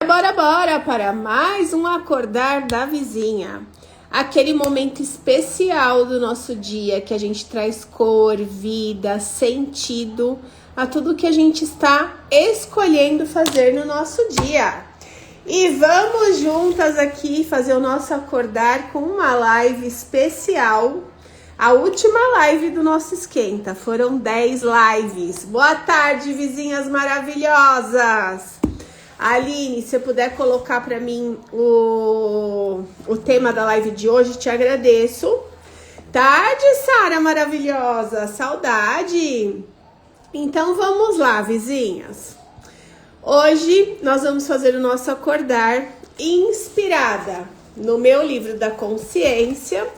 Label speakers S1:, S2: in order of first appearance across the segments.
S1: Bora para mais um Acordar da Vizinha. Aquele momento especial do nosso dia que a gente traz cor, vida, sentido a tudo que a gente está escolhendo fazer no nosso dia. E vamos juntas aqui fazer o nosso acordar com uma live especial. A última live do nosso esquenta. Foram 10 lives. Boa tarde, vizinhas maravilhosas. Aline, se você puder colocar para mim o tema da live de hoje, te agradeço. Tarde, Sara maravilhosa. Saudade. Então vamos lá, vizinhas. Hoje nós vamos fazer o nosso acordar inspirada no meu livro da consciência.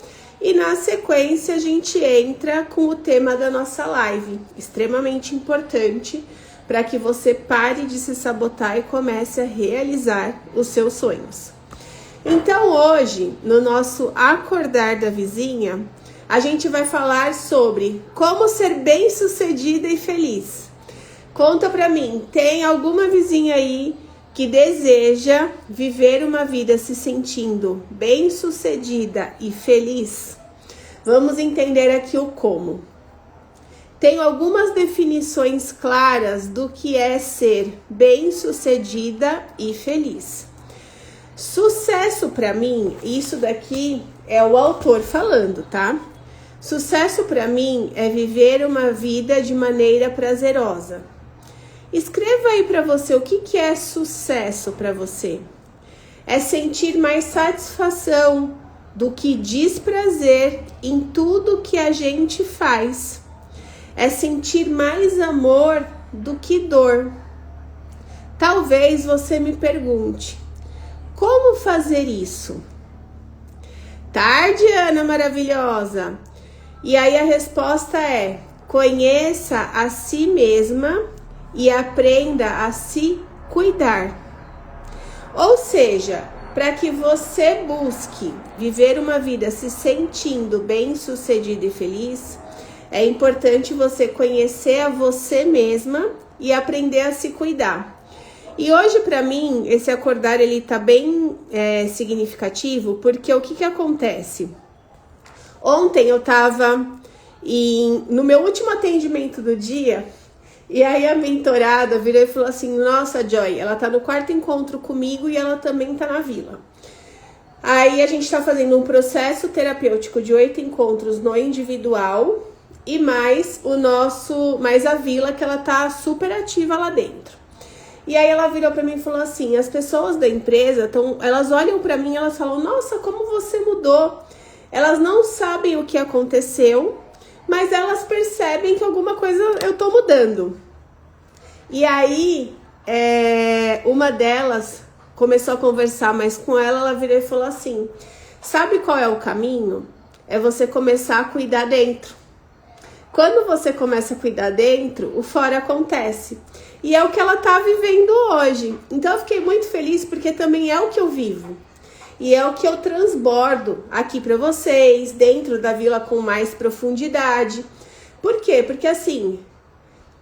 S1: E na sequência a gente entra com o tema da nossa live, extremamente importante para que você pare de se sabotar e comece a realizar os seus sonhos. Então hoje, no nosso Acordar da Vizinha, a gente vai falar sobre como ser bem-sucedida e feliz. Conta pra mim, tem alguma vizinha aí que deseja viver uma vida se sentindo bem-sucedida e feliz? Vamos entender aqui o como. Tenho algumas definições claras do que é ser bem-sucedida e feliz. Sucesso para mim, isso daqui é o autor falando, tá? Sucesso para mim é viver uma vida de maneira prazerosa. Escreva aí para você o que é sucesso para você. É sentir mais satisfação do que desprazer em tudo que a gente faz. É sentir mais amor do que dor. Talvez você me pergunte, como fazer isso? Tarde, Ana maravilhosa. E aí a resposta é: conheça a si mesma e aprenda a se cuidar. Ou seja, para que você busque viver uma vida se sentindo bem-sucedida e feliz, é importante você conhecer a você mesma e aprender a se cuidar. E hoje, para mim, esse acordar ele tá bem significativo, porque o que acontece? Ontem eu tava no meu último atendimento do dia. E aí a mentorada virou e falou assim: nossa, Joy, ela tá no 4º encontro comigo e ela também tá na vila. Aí a gente tá fazendo um processo terapêutico de 8 encontros no individual e mais a vila, que ela tá super ativa lá dentro. E aí ela virou pra mim e falou assim: as pessoas da empresa, elas olham pra mim e elas falam: nossa, como você mudou. Elas não sabem o que aconteceu, mas elas percebem que alguma coisa eu tô mudando. E aí, uma delas começou a conversar mais com ela virou e falou assim: sabe qual é o caminho? É você começar a cuidar dentro. Quando você começa a cuidar dentro, o fora acontece. E é o que ela tá vivendo hoje. Então eu fiquei muito feliz porque também é o que eu vivo. E é o que eu transbordo aqui para vocês, dentro da vila com mais profundidade. Por quê? Porque assim,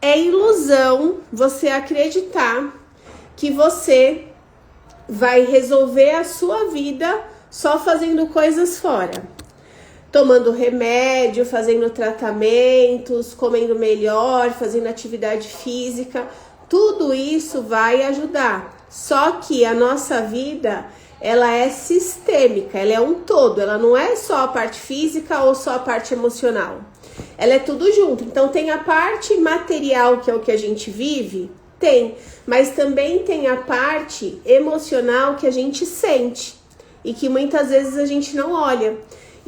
S1: é ilusão você acreditar que você vai resolver a sua vida só fazendo coisas fora. Tomando remédio, fazendo tratamentos, comendo melhor, fazendo atividade física. Tudo isso vai ajudar. Só que a nossa vida, ela é sistêmica, ela é um todo, ela não é só a parte física ou só a parte emocional. Ela é tudo junto. Então tem a parte material, que é o que a gente vive, mas também tem a parte emocional que a gente sente e que muitas vezes a gente não olha.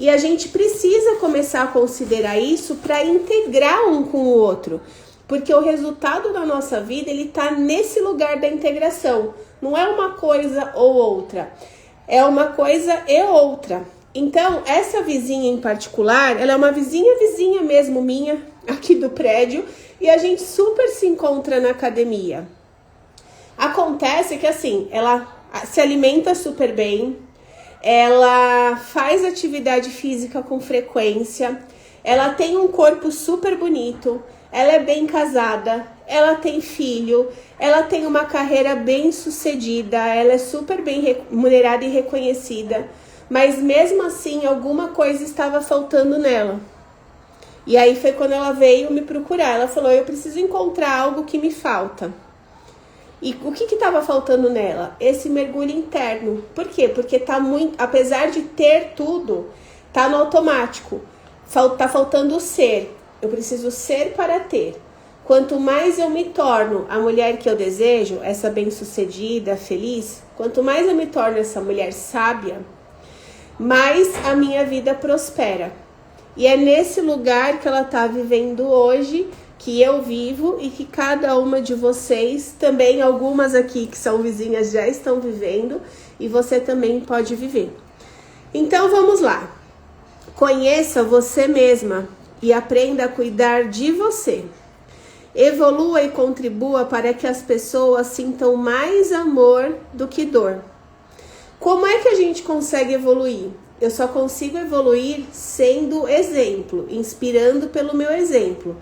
S1: E a gente precisa começar a considerar isso para integrar um com o outro. Porque o resultado da nossa vida, ele tá nesse lugar da integração. Não é uma coisa ou outra. É uma coisa e outra. Então, essa vizinha em particular, ela é uma vizinha mesmo minha, aqui do prédio. E a gente super se encontra na academia. Acontece que assim, ela se alimenta super bem. Ela faz atividade física com frequência. Ela tem um corpo super bonito. Ela é bem casada, ela tem filho, ela tem uma carreira bem sucedida, ela é super bem remunerada e reconhecida, mas mesmo assim alguma coisa estava faltando nela. E aí foi quando ela veio me procurar, ela falou, eu preciso encontrar algo que me falta. E o que estava faltando nela? Esse mergulho interno. Por quê? Porque tá muito, apesar de ter tudo, tá no automático. Tá faltando o ser. Eu preciso ser para ter. Quanto mais eu me torno a mulher que eu desejo, essa bem-sucedida, feliz, quanto mais eu me torno essa mulher sábia, mais a minha vida prospera. E é nesse lugar que ela está vivendo hoje, que eu vivo e que cada uma de vocês, também algumas aqui que são vizinhas já estão vivendo e você também pode viver. Então vamos lá. Conheça você mesma e aprenda a cuidar de você. Evolua e contribua para que as pessoas sintam mais amor do que dor. Como é que a gente consegue evoluir? Eu só consigo evoluir sendo exemplo, inspirando pelo meu exemplo.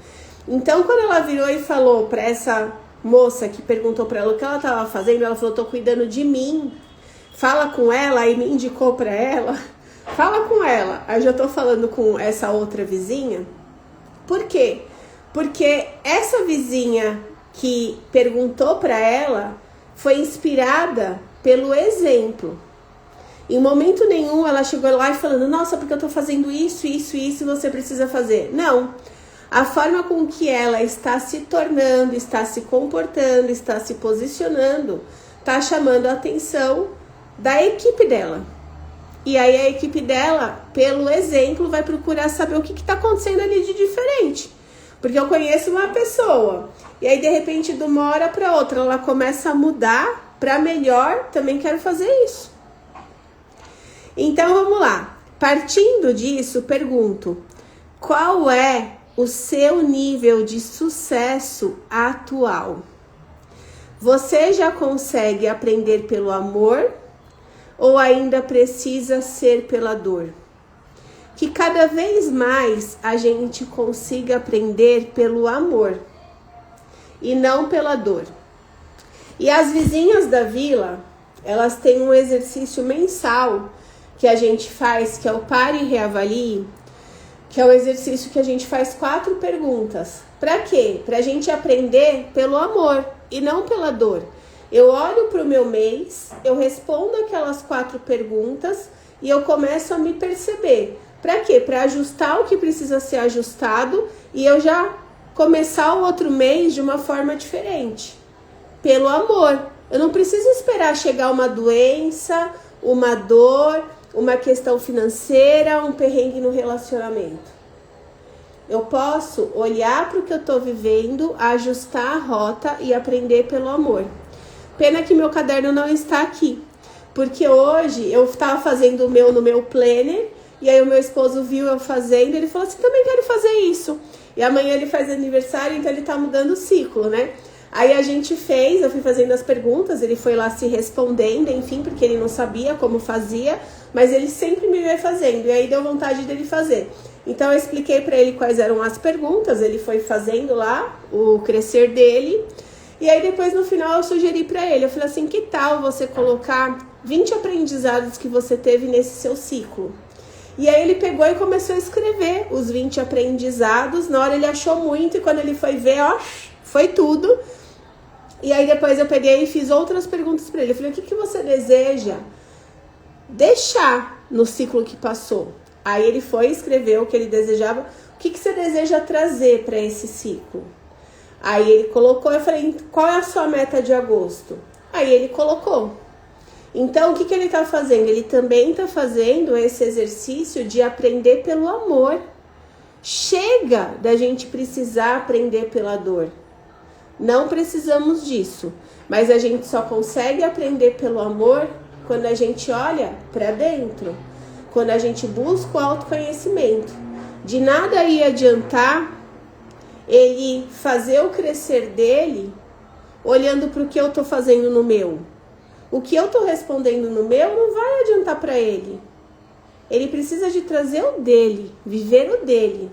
S1: Então, quando ela virou e falou para essa moça que perguntou para ela o que ela estava fazendo, ela falou, tô cuidando de mim. Fala com ela, e me indicou para ela. Fala com ela. Aí eu já tô falando com essa outra vizinha. Por quê? Porque essa vizinha que perguntou para ela foi inspirada pelo exemplo. Em momento nenhum ela chegou lá e falando, nossa, porque eu tô fazendo isso, isso, isso, você precisa fazer. Não. A forma com que ela está se tornando, está se comportando, está se posicionando, está chamando a atenção da equipe dela. E aí a equipe dela, pelo exemplo, vai procurar saber o que está acontecendo ali de diferente. Porque eu conheço uma pessoa, e aí de repente de uma hora para outra ela começa a mudar para melhor, também quero fazer isso. Então vamos lá, partindo disso, pergunto, qual é o seu nível de sucesso atual? Você já consegue aprender pelo amor ou ainda precisa ser pela dor? Que cada vez mais a gente consiga aprender pelo amor e não pela dor. E as vizinhas da vila, elas têm um exercício mensal que a gente faz, que é o Pare e Reavalie, que é o exercício que a gente faz 4 perguntas. Para quê? Para a gente aprender pelo amor e não pela dor. Eu olho para o meu mês, eu respondo aquelas 4 perguntas e eu começo a me perceber. Para quê? Para ajustar o que precisa ser ajustado e eu já começar o outro mês de uma forma diferente. Pelo amor. Eu não preciso esperar chegar uma doença, uma dor, uma questão financeira, um perrengue no relacionamento. Eu posso olhar para o que eu estou vivendo, ajustar a rota e aprender pelo amor. Pena que meu caderno não está aqui, porque hoje eu estava fazendo o meu no meu planner, e aí o meu esposo viu eu fazendo, ele falou assim, também quero fazer isso. E amanhã ele faz aniversário, então ele tá mudando o ciclo, né? Aí a gente fez, eu fui fazendo as perguntas, ele foi lá se respondendo, enfim, porque ele não sabia como fazia, mas ele sempre me veio fazendo, e aí deu vontade dele fazer. Então eu expliquei para ele quais eram as perguntas, ele foi fazendo lá o crescer dele, e aí depois no final eu sugeri para ele, eu falei assim, que tal você colocar 20 aprendizados que você teve nesse seu ciclo? E aí ele pegou e começou a escrever os 20 aprendizados, na hora ele achou muito, e quando ele foi ver, ó, foi tudo. E aí depois eu peguei e fiz outras perguntas para ele, eu falei, o que você deseja deixar no ciclo que passou? Aí ele foi escrever o que ele desejava, o que você deseja trazer para esse ciclo? Aí ele colocou, eu falei, qual é a sua meta de agosto? Aí ele colocou. Então, o que ele está fazendo? Ele também está fazendo esse exercício de aprender pelo amor. Chega da gente precisar aprender pela dor. Não precisamos disso. Mas a gente só consegue aprender pelo amor quando a gente olha para dentro. Quando a gente busca o autoconhecimento. De nada ia adiantar ele fazer o crescer dele olhando para o que eu estou fazendo no meu. O que eu estou respondendo no meu não vai adiantar para ele. Ele precisa de trazer o dele, viver o dele.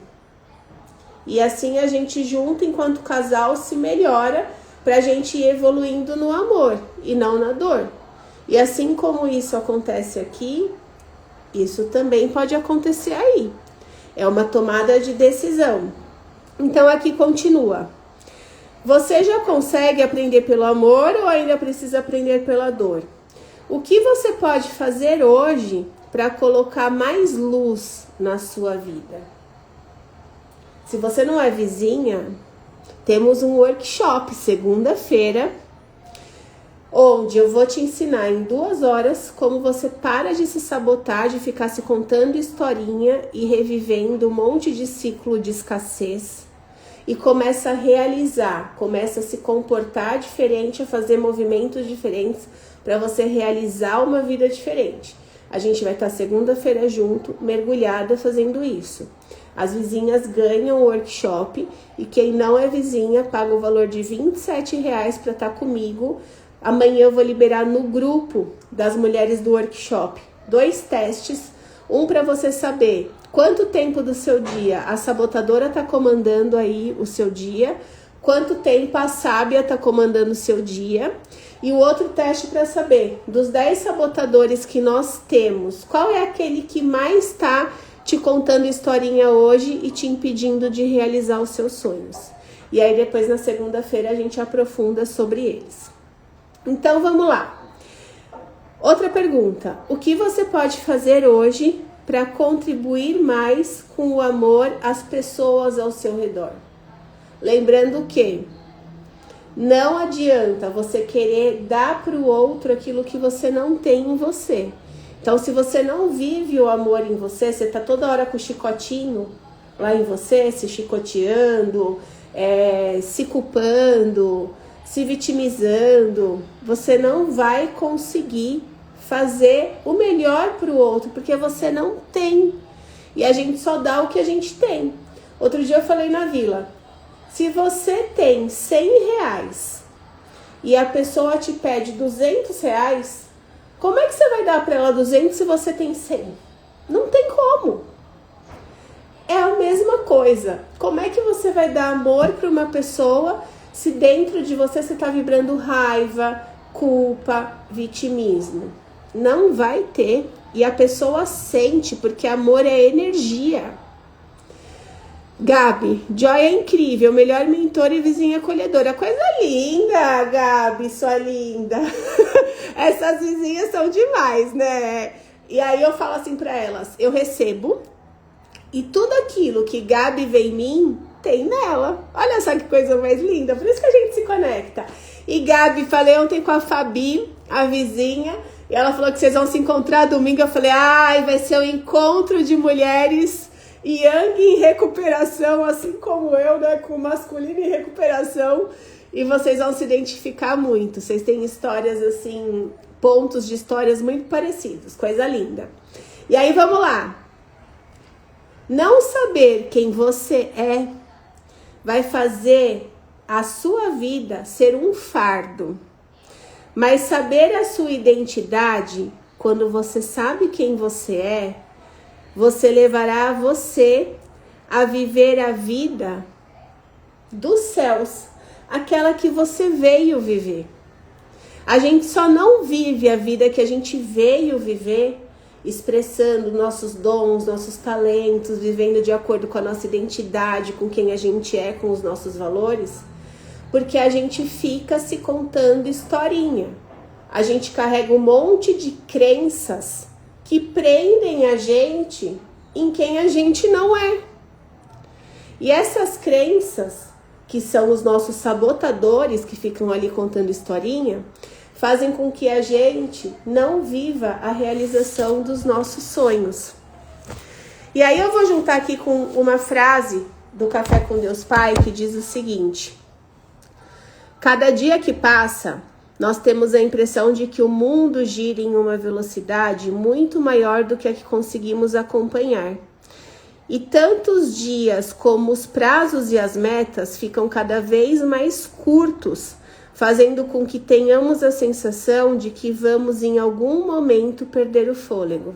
S1: E assim a gente junto, enquanto casal, se melhora pra gente ir evoluindo no amor e não na dor. E assim como isso acontece aqui, isso também pode acontecer aí. É uma tomada de decisão. Então aqui continua. Você já consegue aprender pelo amor ou ainda precisa aprender pela dor? O que você pode fazer hoje para colocar mais luz na sua vida? Se você não é vizinha, temos um workshop segunda-feira, onde eu vou te ensinar em 2 horas como você para de se sabotar, de ficar se contando historinha e revivendo um monte de ciclo de escassez e começa a realizar, começa a se comportar diferente, a fazer movimentos diferentes para você realizar uma vida diferente. A gente vai estar segunda-feira junto, mergulhada fazendo isso. As vizinhas ganham o workshop e quem não é vizinha paga o valor de R$27 para estar comigo. Amanhã eu vou liberar no grupo das mulheres do workshop 2 testes, um para você saber quanto tempo do seu dia a sabotadora está comandando aí o seu dia, quanto tempo a sábia está comandando o seu dia, e o outro teste para saber dos 10 sabotadores que nós temos, qual é aquele que mais está te contando historinha hoje e te impedindo de realizar os seus sonhos. E aí depois na segunda-feira a gente aprofunda sobre eles. Então vamos lá. Outra pergunta. O que você pode fazer hoje para contribuir mais com o amor às pessoas ao seu redor? Lembrando que não adianta você querer dar para o outro aquilo que você não tem em você. Então, se você não vive o amor em você, você tá toda hora com o chicotinho lá em você, se chicoteando, se culpando, se vitimizando, você não vai conseguir fazer o melhor para o outro, porque você não tem. E a gente só dá o que a gente tem. Outro dia eu falei na vila, se você tem R$100 e a pessoa te pede R$200, como é que você vai dar para ela 200 se você tem 100? Não tem como. É a mesma coisa. Como é que você vai dar amor para uma pessoa se dentro de você está vibrando raiva, culpa, vitimismo? Não vai ter. E a pessoa sente, porque amor é energia. Gabi, Joy é incrível, melhor mentora e vizinha acolhedora. Coisa linda, Gabi, sua linda. Essas vizinhas são demais, né? E aí eu falo assim pra elas, eu recebo e tudo aquilo que Gabi vê em mim, tem nela. Olha só que coisa mais linda, por isso que a gente se conecta. E Gabi, falei ontem com a Fabi, a vizinha, e ela falou que vocês vão se encontrar domingo. Eu falei, ai, vai ser um encontro de mulheres Yang em recuperação, assim como eu, né, com masculino em recuperação, e vocês vão se identificar muito. Vocês têm histórias assim, pontos de histórias muito parecidos, coisa linda. E aí vamos lá. Não saber quem você é vai fazer a sua vida ser um fardo, mas saber a sua identidade, quando você sabe quem você levará você a viver a vida dos céus, aquela que você veio viver. A gente só não vive a vida que a gente veio viver expressando nossos dons, nossos talentos, vivendo de acordo com a nossa identidade, com quem a gente é, com os nossos valores, porque a gente fica se contando historinha. A gente carrega um monte de crenças que prendem a gente em quem a gente não é. E essas crenças, que são os nossos sabotadores, que ficam ali contando historinha, fazem com que a gente não viva a realização dos nossos sonhos. E aí eu vou juntar aqui com uma frase do Café com Deus Pai, que diz o seguinte: cada dia que passa, nós temos a impressão de que o mundo gira em uma velocidade muito maior do que a que conseguimos acompanhar. E tantos dias como os prazos e as metas ficam cada vez mais curtos, fazendo com que tenhamos a sensação de que vamos em algum momento perder o fôlego.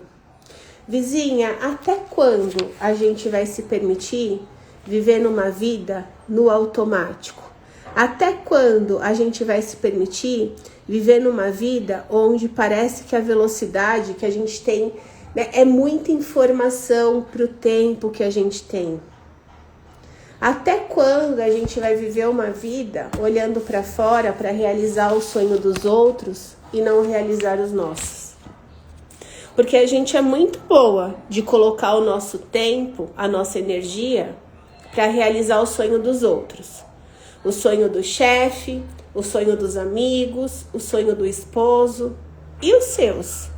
S1: Vizinha, até quando a gente vai se permitir vivendo uma vida no automático? Até quando a gente vai se permitir viver numa vida onde parece que a velocidade que a gente tem, né, é muita informação para o tempo que a gente tem? Até quando a gente vai viver uma vida olhando para fora para realizar o sonho dos outros e não realizar os nossos? Porque a gente é muito boa de colocar o nosso tempo, a nossa energia para realizar o sonho dos outros. O sonho do chefe, o sonho dos amigos, o sonho do esposo e os seus.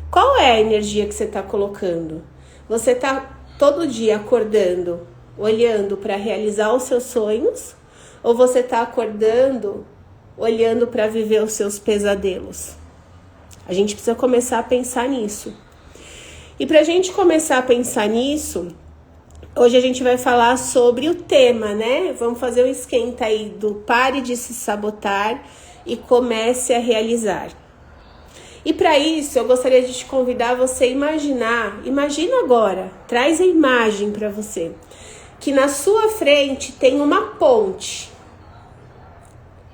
S1: Qual é a energia que você está colocando? Você está todo dia acordando, olhando para realizar os seus sonhos? Ou você está acordando, olhando para viver os seus pesadelos? A gente precisa começar a pensar nisso. E para a gente começar a pensar nisso, hoje a gente vai falar sobre o tema, né? Vamos fazer o esquenta aí do pare de se sabotar e comece a realizar. E para isso, eu gostaria de te convidar a você imagina agora, traz a imagem para você, que na sua frente tem uma ponte.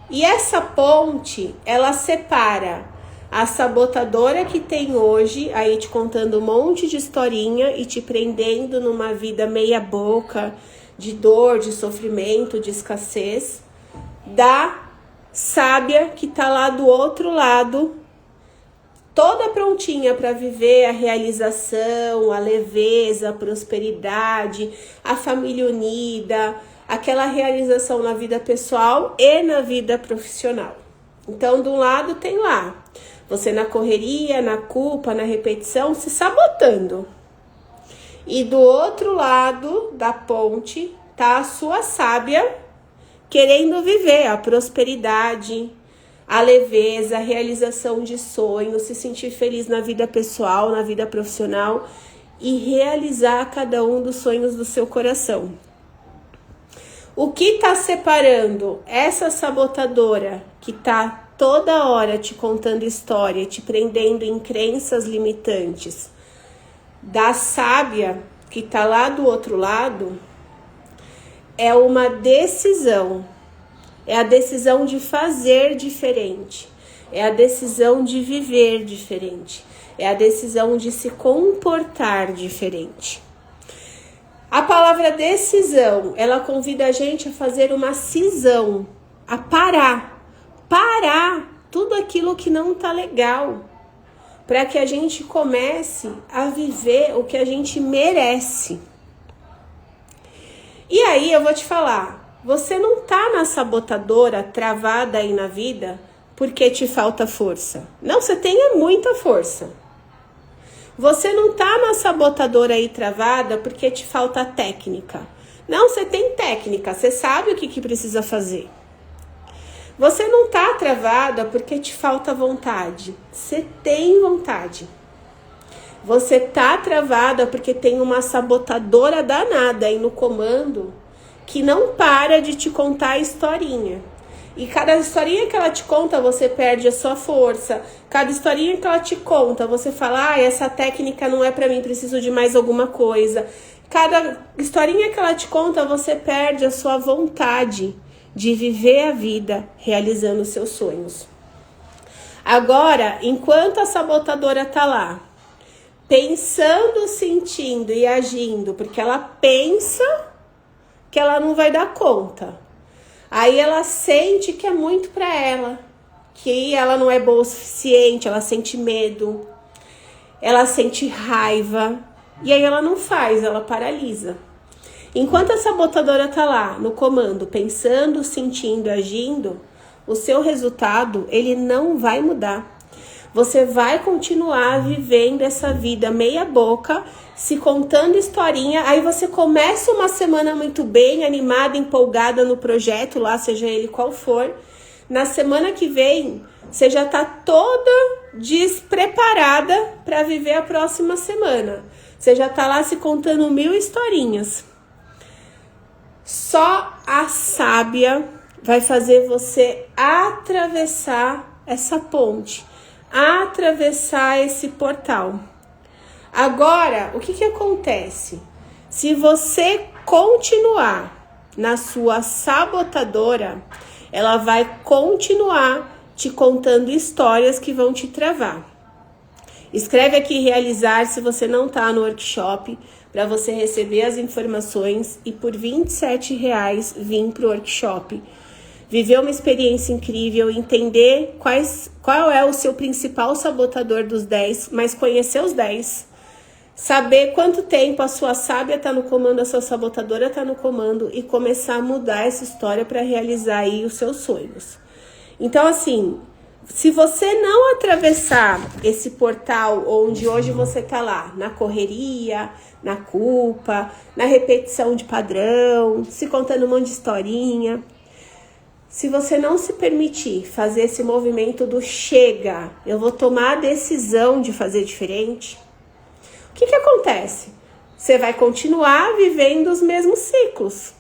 S1: E essa ponte, ela separa a sabotadora que tem hoje, aí te contando um monte de historinha e te prendendo numa vida meia boca, de dor, de sofrimento, de escassez, da sábia que tá lá do outro lado, toda prontinha para viver a realização, a leveza, a prosperidade, a família unida, aquela realização na vida pessoal e na vida profissional. Então, de um lado tem lá você na correria, na culpa, na repetição, se sabotando. E do outro lado da ponte tá a sua sábia querendo viver a prosperidade, a leveza, a realização de sonhos, se sentir feliz na vida pessoal, na vida profissional e realizar cada um dos sonhos do seu coração. O que está separando essa sabotadora que está toda hora te contando história, te prendendo em crenças limitantes, da sábia que está lá do outro lado, é uma decisão. É a decisão de fazer diferente. É a decisão de viver diferente. É a decisão de se comportar diferente. A palavra decisão, ela convida a gente a fazer uma cisão, a parar tudo aquilo que não tá legal, para que a gente comece a viver o que a gente merece. E aí eu vou te falar, você não tá na sabotadora travada aí na vida porque te falta força. Não, você tem muita força. Você não tá na sabotadora aí travada porque te falta técnica. Não, você tem técnica, você sabe o que precisa fazer. Você não tá travada porque te falta vontade. Você tem vontade. Você tá travada porque tem uma sabotadora danada aí no comando que não para de te contar a historinha. E cada historinha que ela te conta, você perde a sua força. Cada historinha que ela te conta, você fala, essa técnica não é pra mim, preciso de mais alguma coisa. Cada historinha que ela te conta, você perde a sua vontade de viver a vida realizando os seus sonhos. Agora, enquanto a sabotadora tá lá, pensando, sentindo e agindo, porque ela pensa que ela não vai dar conta. Aí ela sente que é muito para ela, que ela não é boa o suficiente, ela sente medo, ela sente raiva, e aí ela não faz, ela paralisa. Enquanto a sabotadora tá lá no comando, pensando, sentindo, agindo, o seu resultado, ele não vai mudar. Você vai continuar vivendo essa vida meia boca, se contando historinha, aí você começa uma semana muito bem, animada, empolgada no projeto lá, seja ele qual for. Na semana que vem, você já tá toda despreparada para viver a próxima semana. Você já tá lá se contando 1000 historinhas. Só a sábia vai fazer você atravessar essa ponte, atravessar esse portal. Agora, o que acontece? Se você continuar na sua sabotadora, ela vai continuar te contando histórias que vão te travar. Escreve aqui realizar se você não está no workshop, para você receber as informações e por R$27 vir para o workshop. Viver uma experiência incrível, entender qual é o seu principal sabotador dos 10, mas conhecer os 10. Saber quanto tempo a sua sábia está no comando, a sua sabotadora está no comando e começar a mudar essa história para realizar aí os seus sonhos. Então, assim, se você não atravessar esse portal onde hoje você está lá, na correria, na culpa, na repetição de padrão, se contando um monte de historinha, se você não se permitir fazer esse movimento do chega, eu vou tomar a decisão de fazer diferente, o que acontece? Você vai continuar vivendo os mesmos ciclos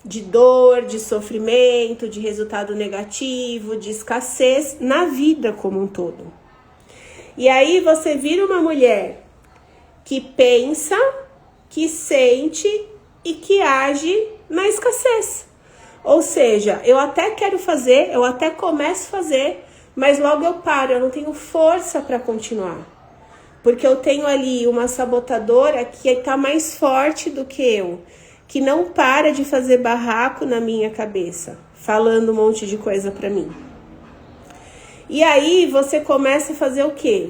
S1: de dor, de sofrimento, de resultado negativo, de escassez na vida como um todo. E aí você vira uma mulher que pensa, que sente e que age na escassez. Ou seja, eu até quero fazer, eu até começo a fazer, mas logo eu paro, eu não tenho força para continuar. Porque eu tenho ali uma sabotadora que está mais forte do que eu, que não para de fazer barraco na minha cabeça, falando um monte de coisa para mim. E aí você começa a fazer o quê?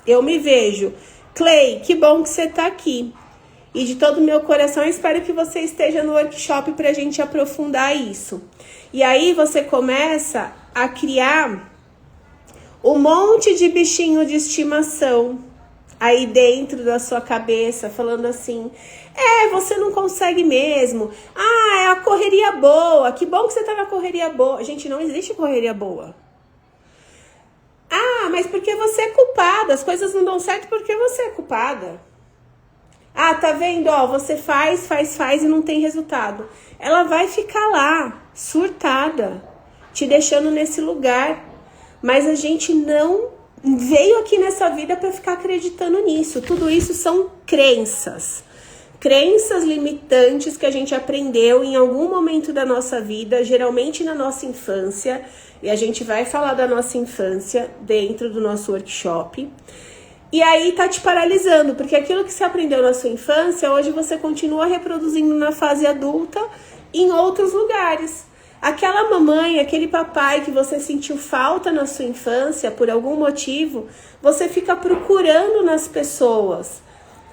S1: Eu me vejo, Clay, que bom que você está aqui. E de todo o meu coração, espero que você esteja no workshop para a gente aprofundar isso. E aí você começa a criar um monte de bichinho de estimação aí dentro da sua cabeça, falando assim, você não consegue mesmo. É a correria boa, que bom que você tá na correria boa. Gente, não existe correria boa. Mas porque você é culpada, as coisas não dão certo porque você é culpada. Tá vendo? Você faz e não tem resultado. Ela vai ficar lá, surtada, te deixando nesse lugar. Mas a gente não veio aqui nessa vida para ficar acreditando nisso. Tudo isso são crenças. Crenças limitantes que a gente aprendeu em algum momento da nossa vida, geralmente na nossa infância. E a gente vai falar da nossa infância dentro do nosso workshop. E aí tá te paralisando, porque aquilo que você aprendeu na sua infância, hoje você continua reproduzindo na fase adulta em outros lugares. Aquela mamãe, aquele papai que você sentiu falta na sua infância, por algum motivo, você fica procurando nas pessoas.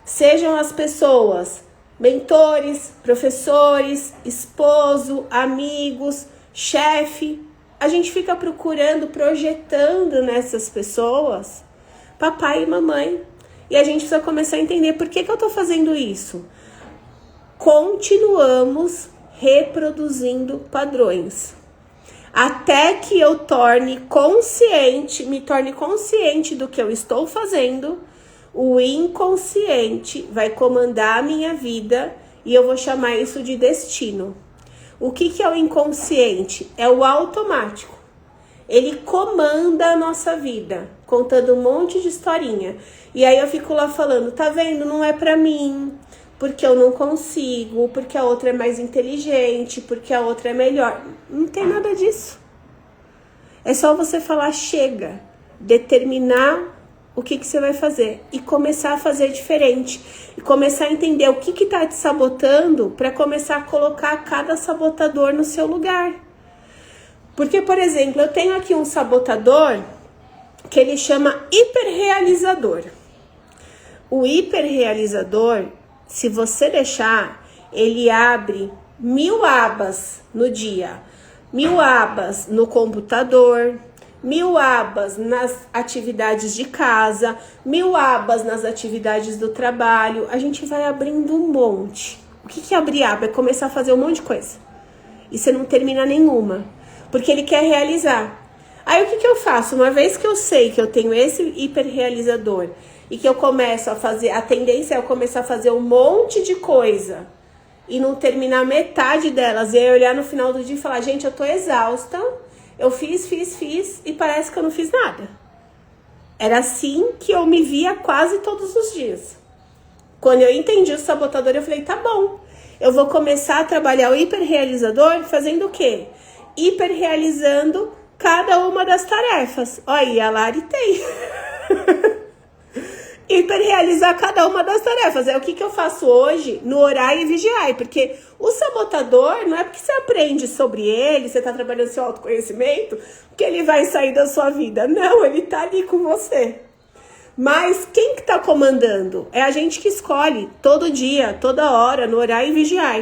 S1: Sejam as pessoas mentores, professores, esposo, amigos, chefe. A gente fica procurando, projetando nessas pessoas papai e mamãe. E a gente precisa começar a entender por que eu tô fazendo isso. Continuamos reproduzindo padrões. Até que eu me torne consciente do que eu estou fazendo, o inconsciente vai comandar a minha vida e eu vou chamar isso de destino. O que é o inconsciente? É o automático. Ele comanda a nossa vida, contando um monte de historinha. E aí eu fico lá falando, tá vendo? Não é pra mim, porque eu não consigo, porque a outra é mais inteligente, porque a outra é melhor. Não tem nada disso. É só você falar, chega, determinar o que você vai fazer e começar a fazer diferente. E começar a entender o que tá te sabotando para começar a colocar cada sabotador no seu lugar. Porque, por exemplo, eu tenho aqui um sabotador que ele chama hiperrealizador. O hiperrealizador, se você deixar, ele abre 1000 abas no dia. 1000 abas no computador, 1000 abas nas atividades de casa, 1000 abas nas atividades do trabalho. A gente vai abrindo um monte. O que é abrir aba? É começar a fazer um monte de coisa. E você não termina nenhuma. Porque ele quer realizar. Aí o que eu faço? Uma vez que eu sei que eu tenho esse hiperrealizador e que eu começo a fazer, a tendência é eu começar a fazer um monte de coisa e não terminar metade delas, e aí olhar no final do dia e falar, gente, eu tô exausta, eu fiz e parece que eu não fiz nada. Era assim que eu me via quase todos os dias. Quando eu entendi o sabotador, eu falei, tá bom. Eu vou começar a trabalhar o hiperrealizador fazendo o quê? Hiperrealizando cada uma das tarefas. Olha, a Lari tem. Hiperrealizar cada uma das tarefas. É o que eu faço hoje no orar e vigiar. Porque o sabotador, não é porque você aprende sobre ele, você está trabalhando seu autoconhecimento, que ele vai sair da sua vida. Não, ele está ali com você. Mas quem que tá comandando? É a gente que escolhe todo dia, toda hora, no orar e vigiar.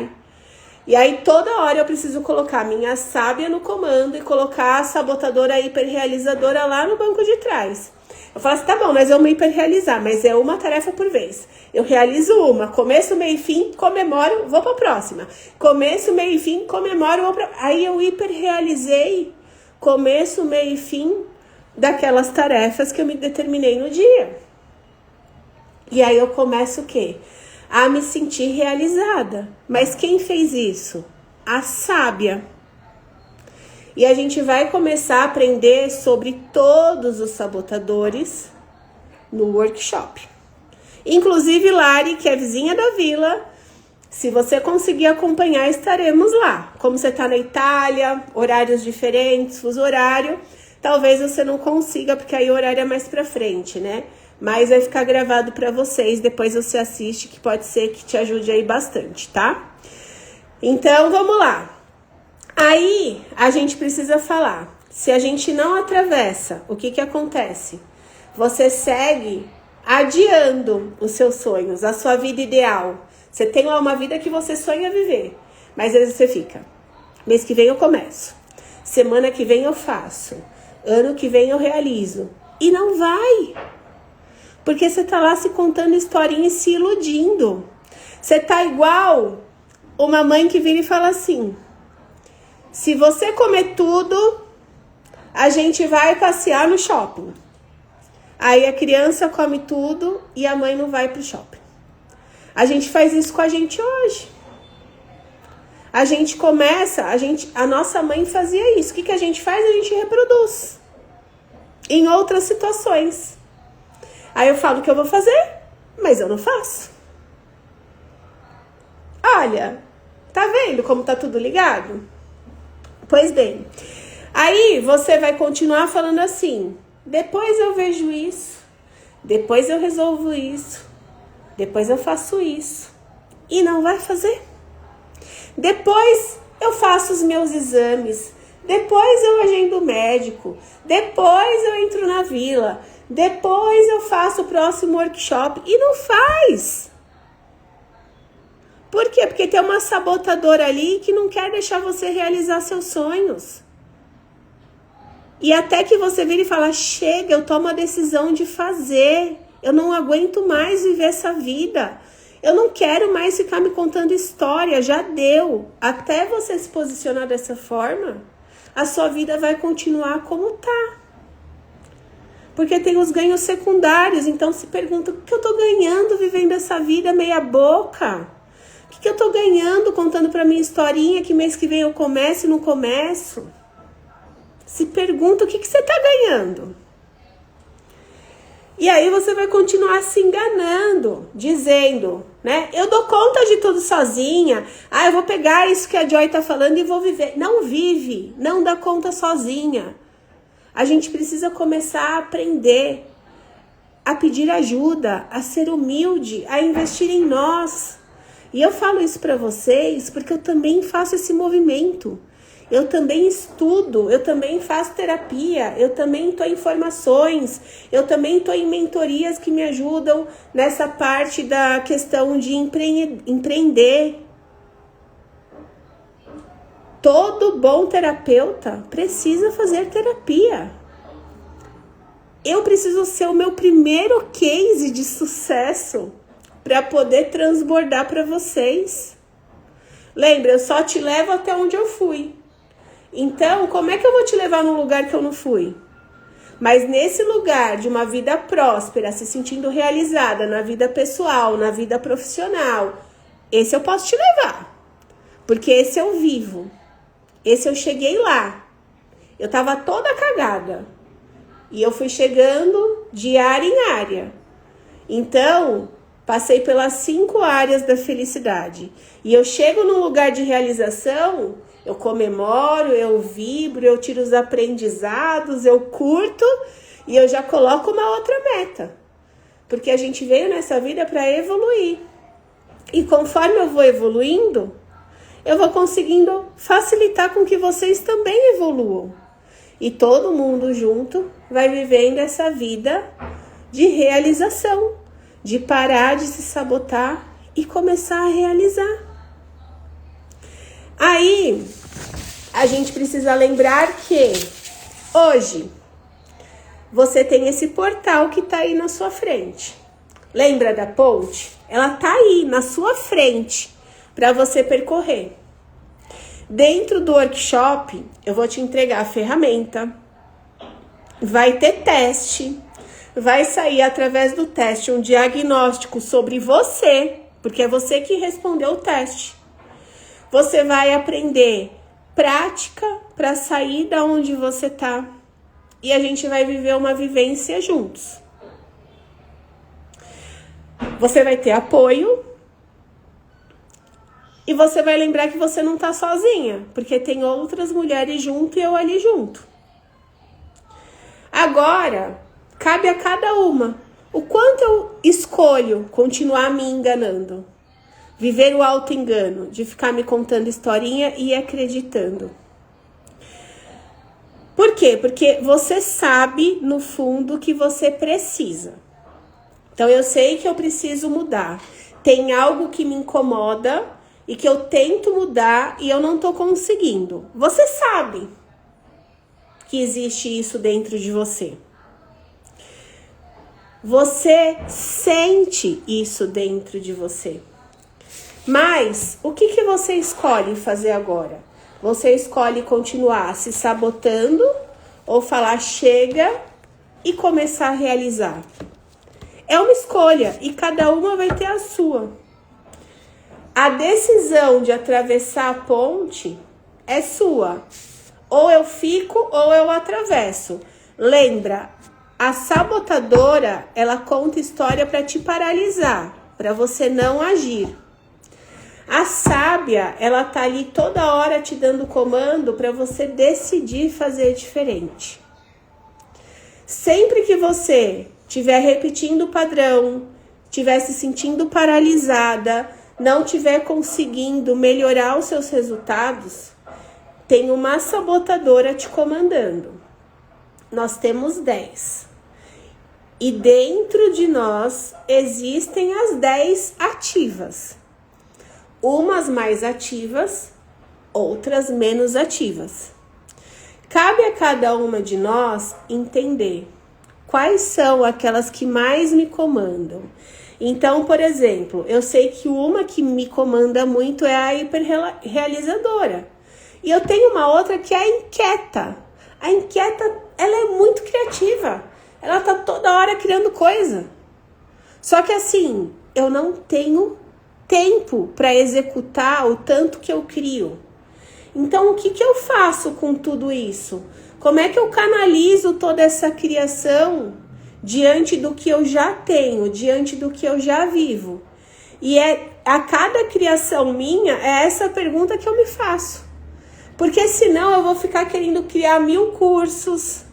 S1: E aí toda hora eu preciso colocar a minha sábia no comando e colocar a sabotadora hiperrealizadora lá no banco de trás. Eu falo assim, tá bom, nós vamos hiperrealizar, mas é uma tarefa por vez. Eu realizo uma, começo, meio e fim, comemoro, vou pra próxima. Começo, meio e fim, comemoro, vou pra... Aí eu hiperrealizei começo, meio e fim daquelas tarefas que eu me determinei no dia. E aí eu começo o quê? A me sentir realizada. Mas quem fez isso? A sábia. E a gente vai começar a aprender sobre todos os sabotadores no workshop. Inclusive Lari, que é vizinha da vila, se você conseguir acompanhar, estaremos lá. Como você está na Itália, horários diferentes, fuso horário, talvez você não consiga, porque aí o horário é mais pra frente, né? Mas vai ficar gravado pra vocês, depois você assiste, que pode ser que te ajude aí bastante, tá? Então, vamos lá. Aí, a gente precisa falar. Se a gente não atravessa, o que acontece? Você segue adiando os seus sonhos, a sua vida ideal. Você tem lá uma vida que você sonha viver, mas às vezes você fica. Mês que vem eu começo. Semana que vem eu faço. Ano que vem eu realizo. E não vai. Porque você tá lá se contando historinha e se iludindo. Você tá igual uma mãe que vira e fala assim: se você comer tudo, a gente vai passear no shopping. Aí a criança come tudo e a mãe não vai pro shopping. A gente faz isso com a gente hoje. A gente começa, a nossa mãe fazia isso. O que a gente faz? A gente reproduz em outras situações. Aí eu falo que eu vou fazer, mas eu não faço. Olha, tá vendo como tá tudo ligado? Pois bem, aí você vai continuar falando assim: depois eu vejo isso, depois eu resolvo isso, depois eu faço isso. E não vai fazer. Depois eu faço os meus exames, depois eu agendo o médico, depois eu entro na vila, depois eu faço o próximo workshop. E não faz. Por quê? Porque tem uma sabotadora ali que não quer deixar você realizar seus sonhos. E até que você vira e fala: chega, eu tomo a decisão de fazer. Eu não aguento mais viver essa vida. Eu não quero mais ficar me contando história, já deu. Até você se posicionar dessa forma, a sua vida vai continuar como tá. Porque tem os ganhos secundários. Então se pergunta: o que eu tô ganhando vivendo essa vida meia boca? O que eu tô ganhando contando pra minha historinha que mês que vem eu começo e não começo? Se pergunta: o que você tá ganhando? E aí você vai continuar se enganando, dizendo, né? Eu dou conta de tudo sozinha. Ah, eu vou pegar isso que a Joy tá falando e vou viver. Não vive, não dá conta sozinha. A gente precisa começar a aprender a pedir ajuda, a ser humilde, a investir em nós. E eu falo isso para vocês porque eu também faço esse movimento. Eu também estudo, eu também faço terapia, eu também estou em formações, eu também estou em mentorias que me ajudam nessa parte da questão de empreender. Todo bom terapeuta precisa fazer terapia. Eu preciso ser o meu primeiro case de sucesso para poder transbordar para vocês. Lembra, eu só te levo até onde eu fui. Então, como é que eu vou te levar num lugar que eu não fui? Mas nesse lugar de uma vida próspera, se sentindo realizada na vida pessoal, na vida profissional, esse eu posso te levar. Porque esse eu vivo. Esse eu cheguei lá. Eu tava toda cagada. E eu fui chegando de área em área. Então, Passei pelas 5 áreas da felicidade. E eu chego num lugar de realização, eu comemoro, eu vibro, eu tiro os aprendizados, eu curto e eu já coloco uma outra meta. Porque a gente veio nessa vida para evoluir. E conforme eu vou evoluindo, eu vou conseguindo facilitar com que vocês também evoluam. E todo mundo junto vai vivendo essa vida de realização, de parar de se sabotar e começar a realizar. Aí, a gente precisa lembrar que hoje você tem esse portal que tá aí na sua frente. Lembra da ponte? Ela tá aí na sua frente para você percorrer. Dentro do workshop, eu vou te entregar a ferramenta, vai ter teste, vai sair através do teste um diagnóstico sobre você, porque é você que respondeu o teste. Você vai aprender prática para sair da onde você tá e a gente vai viver uma vivência juntos. Você vai ter apoio. E você vai lembrar que você não tá sozinha, porque tem outras mulheres junto e eu ali junto. Agora, cabe a cada uma o quanto eu escolho continuar me enganando. Viver o auto-engano, de ficar me contando historinha e acreditando. Por quê? Porque você sabe, no fundo, que você precisa. Então, eu sei que eu preciso mudar. Tem algo que me incomoda e que eu tento mudar e eu não tô conseguindo. Você sabe que existe isso dentro de você. Você sente isso dentro de você. Mas o que você escolhe fazer agora? Você escolhe continuar se sabotando ou falar chega e começar a realizar? É uma escolha e cada uma vai ter a sua. A decisão de atravessar a ponte é sua. Ou eu fico ou eu atravesso. Lembra, a sabotadora, ela conta história para te paralisar, para você não agir. A sábia, ela tá ali toda hora te dando comando para você decidir fazer diferente. Sempre que você estiver repetindo o padrão, estiver se sentindo paralisada, não estiver conseguindo melhorar os seus resultados, tem uma sabotadora te comandando. Nós temos 10. E dentro de nós existem as 10 ativas. Umas mais ativas, outras menos ativas. Cabe a cada uma de nós entender quais são aquelas que mais me comandam. Então, por exemplo, eu sei que uma que me comanda muito é a hiperrealizadora. E eu tenho uma outra que é a inquieta. A inquieta, ela é muito criativa. Ela tá toda hora criando coisa. Só que assim, eu não tenho tempo para executar o tanto que eu crio. Então, o que eu faço com tudo isso? Como é que eu canalizo toda essa criação diante do que eu já tenho, diante do que eu já vivo? E a cada criação minha, é essa pergunta que eu me faço. Porque senão eu vou ficar querendo criar 1000 cursos,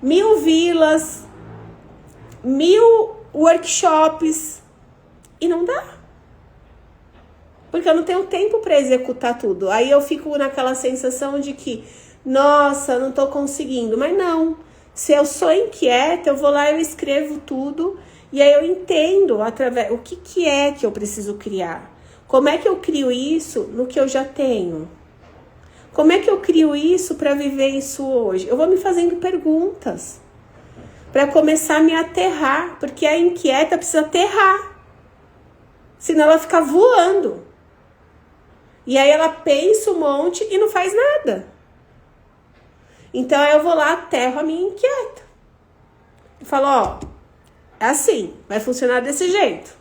S1: 1000 vilas, 1000 workshops e não dá. Porque eu não tenho tempo para executar tudo. Aí eu fico naquela sensação de que, nossa, não tô conseguindo. Mas não, se eu sou inquieta, eu vou lá e eu escrevo tudo. E aí eu entendo através o que é que eu preciso criar. Como é que eu crio isso no que eu já tenho? Como é que eu crio isso para viver isso hoje? Eu vou me fazendo perguntas para começar a me aterrar. Porque a inquieta precisa aterrar. Senão ela fica voando. E aí ela pensa um monte e não faz nada. Então eu vou lá, aterro a minha inquieta. Eu falo, ó, é assim, vai funcionar desse jeito.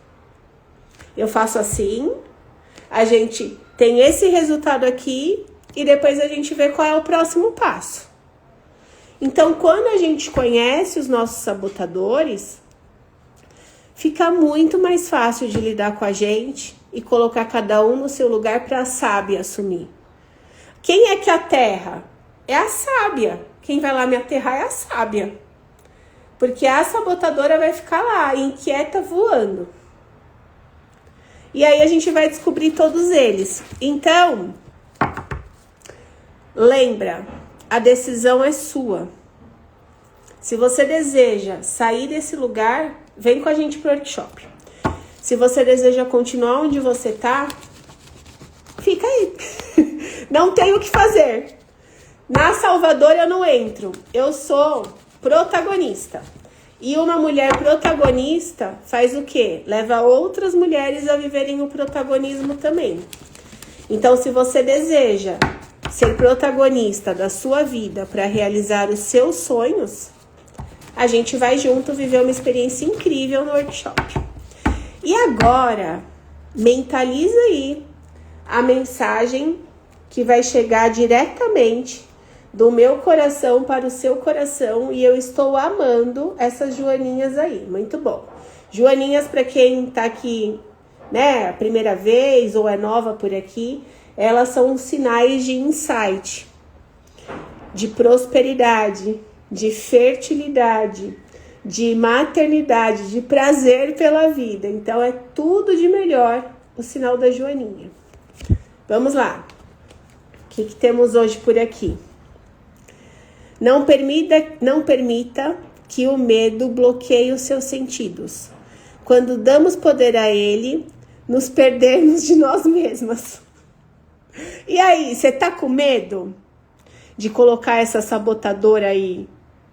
S1: Eu faço assim, a gente tem esse resultado aqui e depois a gente vê qual é o próximo passo. Então, quando a gente conhece os nossos sabotadores, fica muito mais fácil de lidar com a gente e colocar cada um no seu lugar para a sábia assumir. Quem é que aterra? É a sábia. Quem vai lá me aterrar é a sábia. Porque a sabotadora vai ficar lá, inquieta, voando. E aí a gente vai descobrir todos eles. Então, lembra, a decisão é sua. Se você deseja sair desse lugar, vem com a gente pro workshop. Se você deseja continuar onde você tá, fica aí. Não tem o que fazer. Na Salvador eu não entro. Eu sou protagonista. E uma mulher protagonista faz o quê? Leva outras mulheres a viverem o protagonismo também. Então, se você deseja ser protagonista da sua vida para realizar os seus sonhos, a gente vai junto viver uma experiência incrível no workshop. E agora, mentaliza aí a mensagem que vai chegar diretamente do meu coração para o seu coração, e eu estou amando essas joaninhas aí, muito bom. Joaninhas, para quem tá aqui, né, a primeira vez ou é nova por aqui, elas são sinais de insight, de prosperidade, de fertilidade, de maternidade, de prazer pela vida. Então é tudo de melhor o sinal da joaninha. Vamos lá. O que temos hoje por aqui? Não permita que o medo bloqueie os seus sentidos. Quando damos poder a ele, nos perdemos de nós mesmas. E aí, você tá com medo de colocar essa sabotadora aí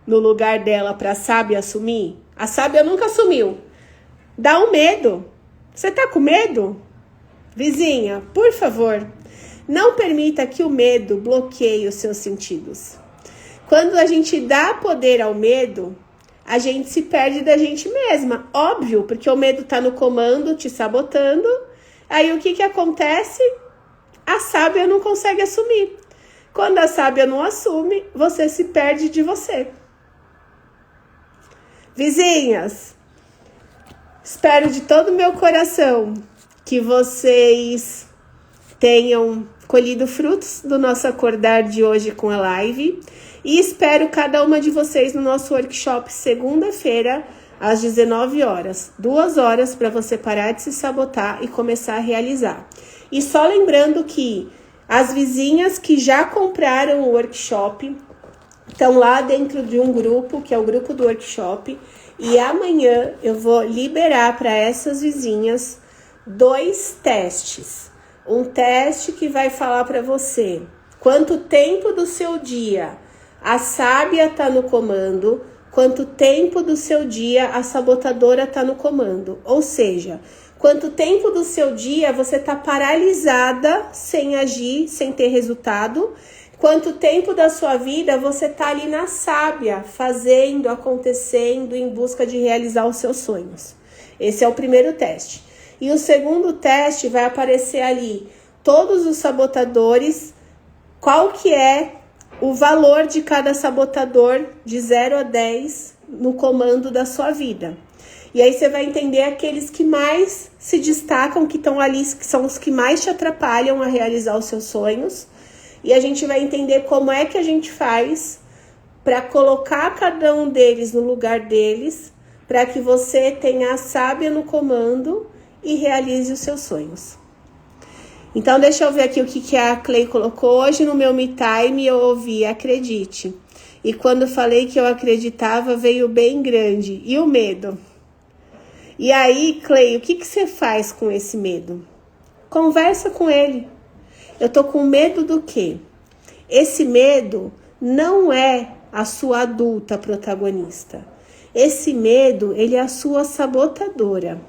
S1: no lugar dela para a sábia assumir? A sábia nunca assumiu. Dá um medo. Você tá com medo? Vizinha, por favor, não permita que o medo bloqueie os seus sentidos. Quando a gente dá poder ao medo, a gente se perde da gente mesma. Óbvio, porque o medo tá no comando, te sabotando. Aí o que acontece? A sábia não consegue assumir. Quando a sábia não assume, você se perde de você. Vizinhas, espero de todo o meu coração que vocês tenham colhido frutos do nosso acordar de hoje com a live. E espero cada uma de vocês no nosso workshop segunda-feira, às 19 horas. 2 horas para você parar de se sabotar e começar a realizar. E só lembrando que as vizinhas que já compraram o workshop estão lá dentro de um grupo, que é o grupo do workshop. E amanhã eu vou liberar para essas vizinhas 2 testes. Um teste que vai falar para você quanto tempo do seu dia a sábia está no comando, quanto tempo do seu dia a sabotadora está no comando. Ou seja, quanto tempo do seu dia você está paralisada, sem agir, sem ter resultado. Quanto tempo da sua vida você está ali na sábia, fazendo, acontecendo, em busca de realizar os seus sonhos. Esse é o primeiro teste. E o segundo teste vai aparecer ali todos os sabotadores, qual que é o valor de cada sabotador de 0 a 10 no comando da sua vida. E aí você vai entender aqueles que mais se destacam, que estão ali, que são os que mais te atrapalham a realizar os seus sonhos. E a gente vai entender como é que a gente faz para colocar cada um deles no lugar deles, para que você tenha a sábia no comando e realize os seus sonhos. Então, deixa eu ver aqui o que a Clay colocou. Hoje no meu Me Time eu ouvi, acredite. E quando falei que eu acreditava, veio bem grande. E o medo? E aí, Clay, o que você faz com esse medo? Conversa com ele. Eu tô com medo do quê? Esse medo não é a sua adulta protagonista. Esse medo, ele é a sua sabotadora.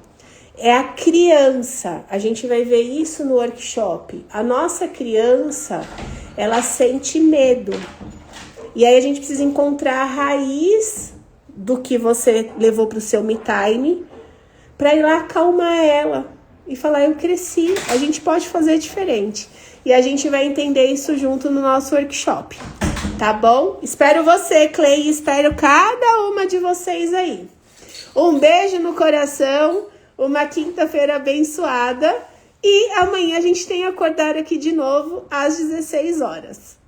S1: É a criança, a gente vai ver isso no workshop. A nossa criança, ela sente medo. E aí a gente precisa encontrar a raiz do que você levou para o seu Me Time, para ir lá acalmar ela e falar, eu cresci, a gente pode fazer diferente. E a gente vai entender isso junto no nosso workshop, tá bom? Espero você, Clay, espero cada uma de vocês aí. Um beijo no coração, uma quinta-feira abençoada. E amanhã a gente tem Acordar aqui de novo às 16 horas.